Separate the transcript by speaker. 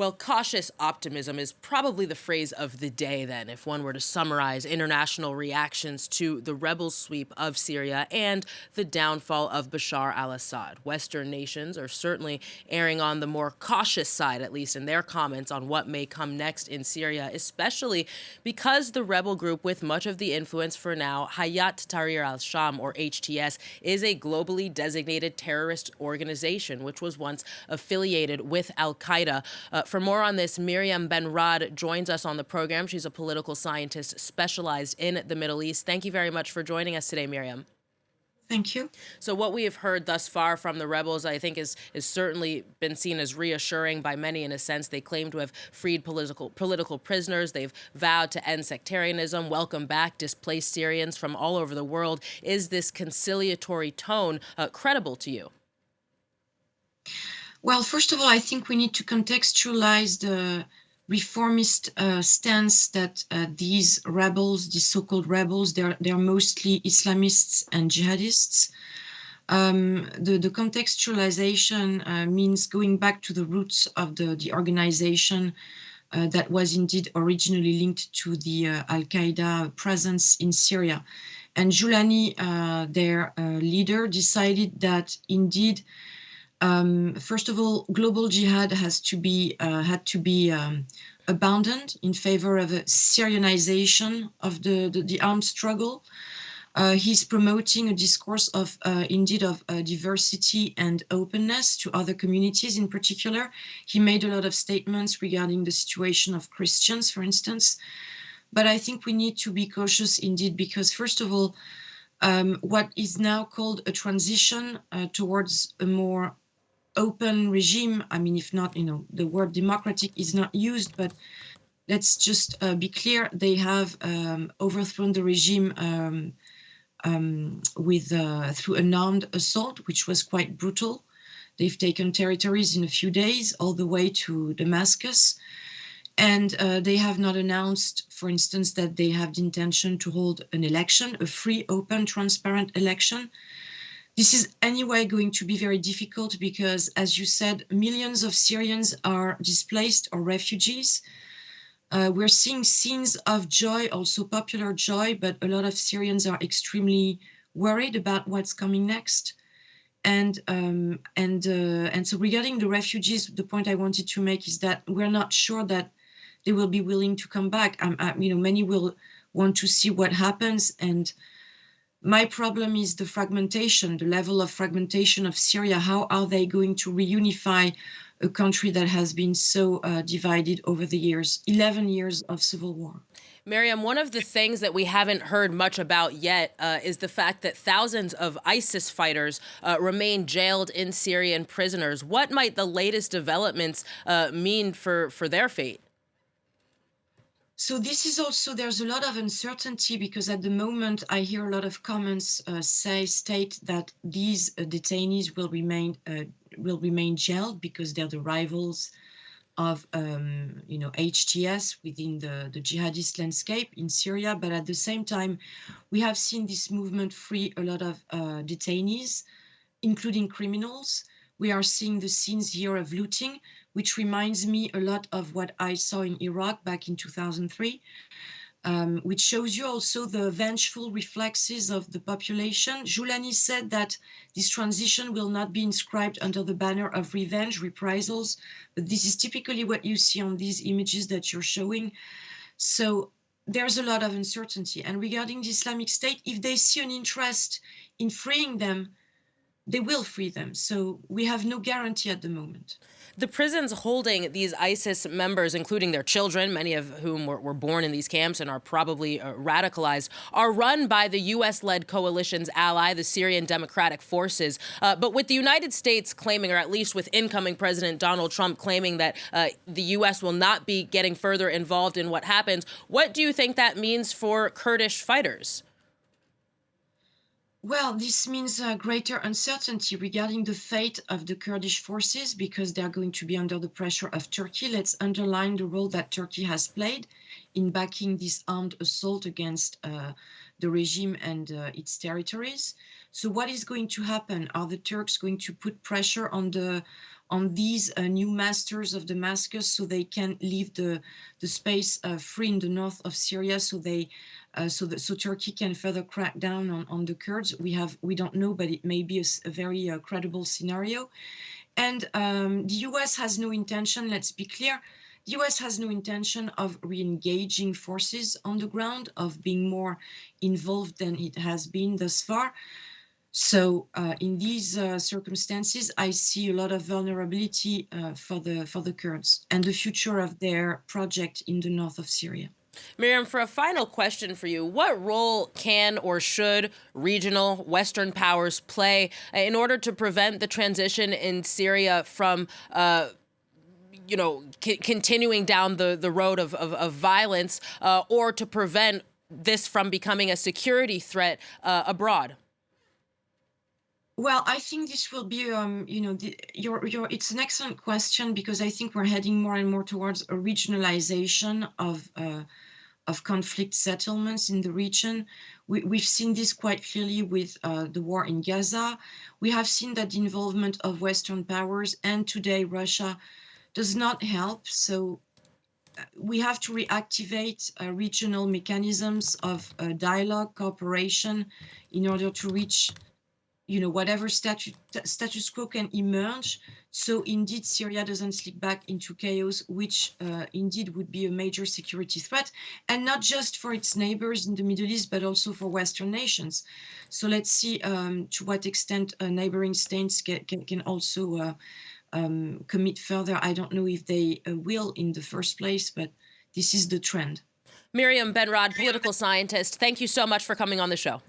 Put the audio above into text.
Speaker 1: Well, cautious optimism is probably the phrase of the day, then, if one were to summarize international reactions to the rebel sweep of Syria and the downfall of Bashar al Assad. Western nations are certainly erring on the more cautious side, at least in their comments on what may come next in Syria, especially because the rebel group with much of the influence for now, Hayat Tahrir al-Sham, or HTS, is a globally designated terrorist organization, which was once affiliated with al-Qaeda. For more on this, Mariam Benraad joins us on the program. She's a political scientist specialized in the Middle East. Thank you very much for joining us today, Mariam.
Speaker 2: Thank you.
Speaker 1: So what we have heard thus far from the rebels, I think, is certainly been seen as reassuring by many in a sense. They claim to have freed political prisoners. They've vowed to end sectarianism, welcome back displaced Syrians from all over the world. Is this conciliatory tone credible to you?
Speaker 2: Well, first of all, I think we need to contextualize the reformist stance that these rebels, these so-called rebels, they're mostly Islamists and jihadists. The contextualization means going back to the roots of the organization that was indeed originally linked to the al-Qaeda presence in Syria. And Julani, their leader, decided that indeed, first of all, global jihad had to be abandoned in favor of a Syrianization of the armed struggle. He's promoting a discourse of indeed of diversity and openness to other communities in particular. He made a lot of statements regarding the situation of Christians, for instance. But I think we need to be cautious indeed, because first of all, what is now called a transition towards a more open regime. I mean, if not, the word democratic is not used, but let's just be clear. They have overthrown the regime through an armed assault, which was quite brutal. They've taken territories in a few days, all the way to Damascus. And they have not announced, for instance, that they have the intention to hold an election, a free, open, transparent election. This is anyway going to be very difficult because, as you said, millions of Syrians are displaced or refugees. We're seeing scenes of joy, also popular joy, but a lot of Syrians are extremely worried about what's coming next. And so regarding the refugees, the point I wanted to make is that we're not sure that they will be willing to come back. Many will want to see what happens. And my problem is the fragmentation, the level of fragmentation of Syria. How are they going to reunify a country that has been so divided over the years, 11 years of civil war?
Speaker 1: Mariam, one of the things that we haven't heard much about yet is the fact that thousands of ISIS fighters remain jailed in Syrian prisoners. What might the latest developments mean for their fate?
Speaker 2: So this is also, there's a lot of uncertainty because at the moment I hear a lot of comments state that these detainees will remain jailed because they're the rivals of HTS within the jihadist landscape in Syria. But at the same time, we have seen this movement free a lot of detainees, including criminals. We are seeing the scenes here of looting, which reminds me a lot of what I saw in Iraq back in 2003, which shows you also the vengeful reflexes of the population. Julani said that this transition will not be inscribed under the banner of revenge, reprisals, but this is typically what you see on these images that you're showing. So there's a lot of uncertainty. And regarding the Islamic State, if they see an interest in freeing them, they will free them. So we have no guarantee at the moment.
Speaker 1: The prisons holding these ISIS members, including their children, many of whom were born in these camps and are probably radicalized, are run by the U.S.-led coalition's ally, the Syrian Democratic Forces. But with the United States claiming, or at least with incoming President Donald Trump claiming that the U.S. will not be getting further involved in what happens, what do you think that means for Kurdish fighters?
Speaker 2: Well, this means greater uncertainty regarding the fate of the Kurdish forces because they are going to be under the pressure of Turkey. Let's underline the role that Turkey has played in backing this armed assault against the regime and its territories. So what is going to happen? Are the Turks going to put pressure on the on these new masters of Damascus, so they can leave the space free in the north of Syria, so so Turkey can further crack down on the Kurds. We don't know, but it may be a very credible scenario. And the US has no intention, let's be clear, the US has no intention of re-engaging forces on the ground, of being more involved than it has been thus far. So in these circumstances, I see a lot of vulnerability for the Kurds and the future of their project in the north of Syria.
Speaker 1: Miriam, for a final question for you, what role can or should regional Western powers play in order to prevent the transition in Syria from continuing down the road of violence, or to prevent this from becoming a security threat abroad?
Speaker 2: Well, I think this will be, it's an excellent question, because I think we're heading more and more towards a regionalization of conflict settlements in the region. We've seen this quite clearly with the war in Gaza. We have seen that the involvement of Western powers and today Russia does not help. So we have to reactivate regional mechanisms of dialogue, cooperation, in order to reach whatever status quo can emerge. So indeed, Syria doesn't slip back into chaos, which indeed would be a major security threat, and not just for its neighbors in the Middle East, but also for Western nations. So let's see to what extent neighboring states can also commit further. I don't know if they will in the first place, but this is the trend.
Speaker 1: Mariam Benraad, political scientist, thank you so much for coming on the show.